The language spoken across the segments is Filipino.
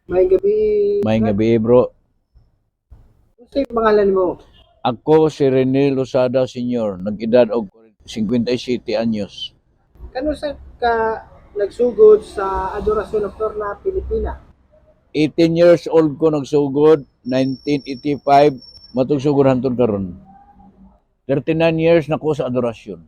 May gabi, May Brad. gabi, bro. Ano yung pangalan mo? Ako si Rene Losada Sr. Nag-edad og 57 anyos. Kano sa ka nagsugod sa Adorasyon Nocturna Pilipina? 18 years old ko nagsugod, 1985, matug sugod hantod karon. 39 years na ko sa adorasyon.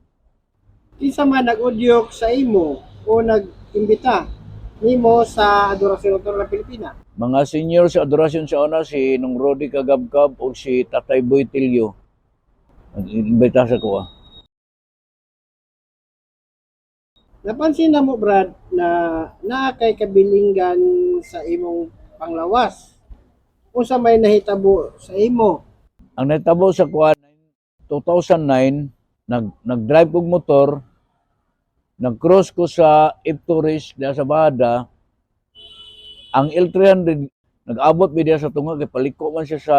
Kinsa man nag-udyok sa imo o nag-imbita nimo sa Adorasyon Nocturna Pilipina? Mga senior sa adorasyon sa una si Nung Rodi Kagabkab o si Tatay Boy Tilio. Nag-imbita sa ko. Napansin na mo, Brad, na kay kabilinggan sa imong panglawas. Unsa may nahitabo sa imo? Ang natabo sa kuha 2009, nag-drive kog motor, nag-cross ko sa Iptoris diya sa Bada. Ang L300 nag-abot mi diya sa tunga kay paliko man siya sa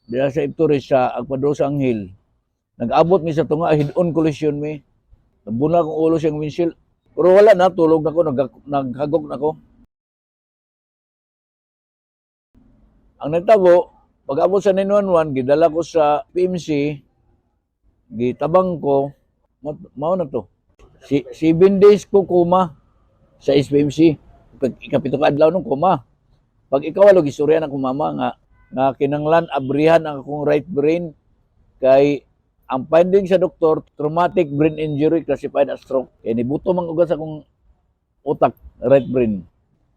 diya sa Iptoris sa Agpadro sa Anghel. Nag-abot mi sa tunga, head-on collision mi. Nabuna kong ulo siyang windshield. Pero wala na, tulog na ko, naghagok na ko. Ang nagtabo, pag-abot sa 911, gidala ko sa PMC, gitabang ko, mao na to. 7 days ko kuma sa SPMC. Ikapito ka adlaw nung kuma. Pag ikaw alo gistorya na kumama nga kinanglan abrihan ang akong right brain kay ang finding sa doktor traumatic brain injury classified as stroke. Kaya nibuto mang ugas akong utak, right brain.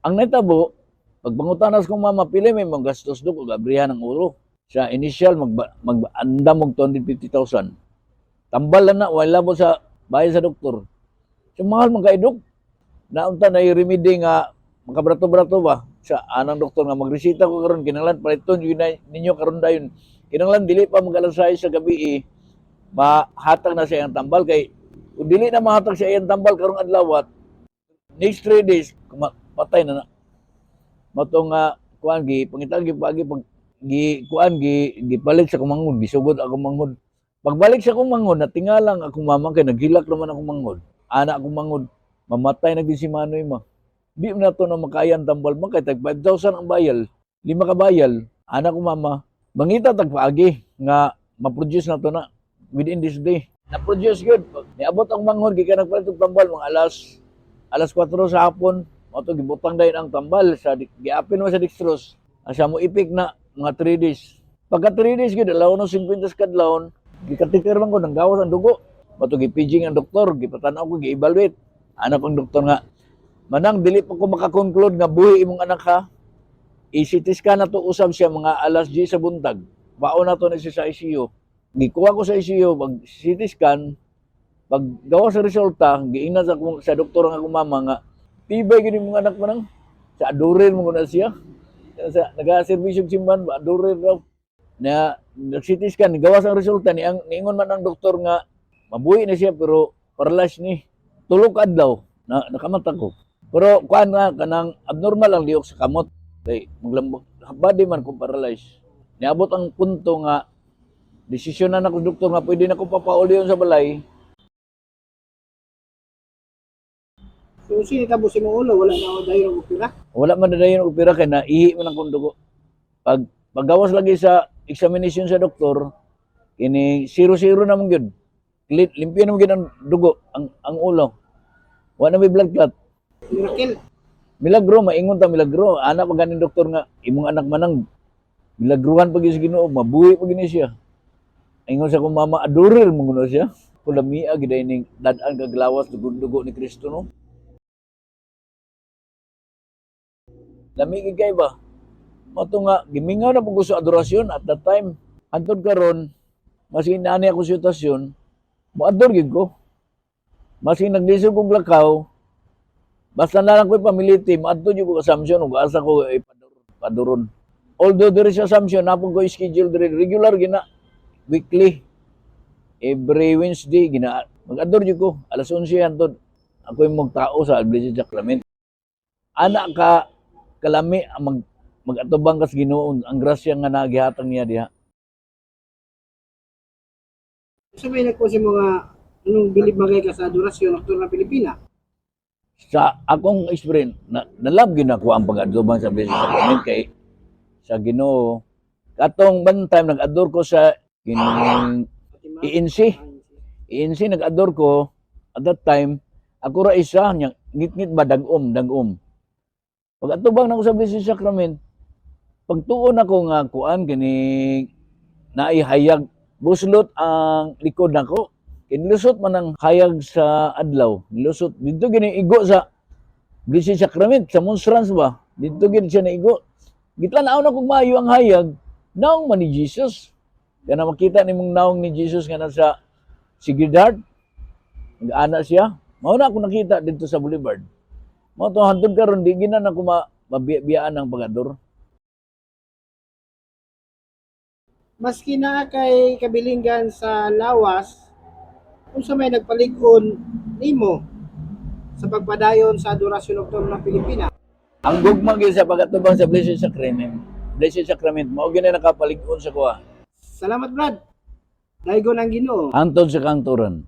Ang natabo, pagpangutanas kong mama, pili may mga gastos do kung abrihan ang ulo. Sa initial, mag-andam mag 250,000. Tambal lang na, wala mo sa bayan sa doktor. So, mahal mga kaidok. Naunta na yung remedy nga makabrato-brato ba sa anang doktor nga magresita ko karon kinanglan paliton yun ninyo karon dayon kinanglan dili pa magalasay sa gabi mahatag na siya ang tambal kay kung dili na mahatag siya ang tambal karong adlaw next 3 days patay na na matong kuan gi pangitag gi pagi pag gi kuan gi palit sa kumangon gisugod ako manghod pagbalik sa kumangon natingalang ako mama kay naghilak naman ako manghod ana ako manghod mamatay na gid si Manoy ma. Di na to na makayan tambal mo kay tag 5,000 ang bayal. 5 ka bayal. Anak ko mama, mangita tag paagi nga ma-produce na to na within this day. Na-produce good. Niabot ang manghod gikan nagpalit og tambal mga alas 4 sa hapon. Mo to gibutang dayon ang tambal sa giapin mo sa dextrose. Asa mo ipik na mga 3 days. Pagka 3 days gid alaw no 50 kadlawon, gikatikir man ko nang gawas ang dugo. Mo to gipijing ang doktor, gipatanaw ko gi-evaluate. Anak ang doktor nga manang dili pa ko makakonclude nga buhi imong anak ha. I-CT scan na to usab siya mga alas 10 sa buntag. Baon na to na siya sa ICU. Gikuha ko sa ICU, pag CT scan, pag gawa sa resulta, giingnan sa doktor nga akong mama nga, tibay gini mga anak mo nang, sa adurin mo na siya. Sa nag-servisyo simban, adurin raw. Na nag-CT scan, gawa sa resulta, niingon man ang doktor nga, mabuhi na siya pero paralyzed ni. Tulog adlaw, nakamata ko. Pero kuan nga kanang abnormal ang lihok sa kamot. Kay maglambot body man kung paralyzed. Niabot ang punto nga desisyon na nako doktor nga pwede na ko papaulyon sa balay. So sinitabo si mong ulo, wala na ako dayon og opera. Wala man dadayon og opera kay naihi man ang kong dugo. Paggawas lagi sa examination sa doktor, kini 0-0 na mong gyud. Limpyo na mong gyud ang dugo, ang ulo. Wala na may blood clot. Miracle. Milagro, maingon ta milagro. Anak pa ganing doktor nga, imong anak manang milagruhan pag sa Ginoo, mabuhi pag siya. Ingon sa kong mama, adurir mo guna siya. Kulamia, giday ning dadan kaglawas, dugo ni Kristo no. Lamig kay ba? Mato nga, gimingaw na po sa adorasyon at that time. Antod karon, maski naani ako sitwasyon, moador gid ko. Maski naglisod kong lakaw, basta na lang ko'y pamiliti, maadto yung assumption, ug asa ko paduron. Although there is assumption, napon ko schedule dire regular gina, weekly, every Wednesday, gina, mag-ador yung ko, alas 11 antod, ako yung magtao sa Blessed Sacrament. Anak ka, kalami, mag-atubang kas Ginoo ang grasya nga nagihatag niya diha. Sabay na ko si mga anong bilib magay ka sa Adorasyon Nocturna Pilipina. sa akong experience, nalab ginako ang pag-adlubang sa Blessed Sacrament kay sa Ginoo. Katong one time nag-adore ko sa kining ENC. ENC nag-adore ko at that time ako ra isa nya ngit-ngit ba dagom. Pag atubang nako sa Blessed Sacrament, pagtuon ako nga kuan kini naihayag buslot ang likod nako. Kinlusot man ang hayag sa adlaw. Nilusot dito gini igo sa Blessed Sacrament sa monstrance ba. Dito gini siya naigo. Gitanaw na kung maayo ang hayag, naong man ni Jesus. Kaya na makita ni mong naong ni Jesus nga nasa Sacred Heart. Nag-ana siya. Mao na ako nakita dito sa Boulevard. Mao to hantod karon di gina na ko mabiyaan ang pagador. Maski na kay kabilinggan sa lawas, kung sa may nagpalig-on nimo sa pagpadayon sa adorasyon nocturna ng Pilipinas. Ang gugma gyud sa pagatubang sa Blessed Sacrament, mao gina nakapalig-on sa kuha. Salamat Brad. Daigon ang Ginoo. Antod sa kangturan.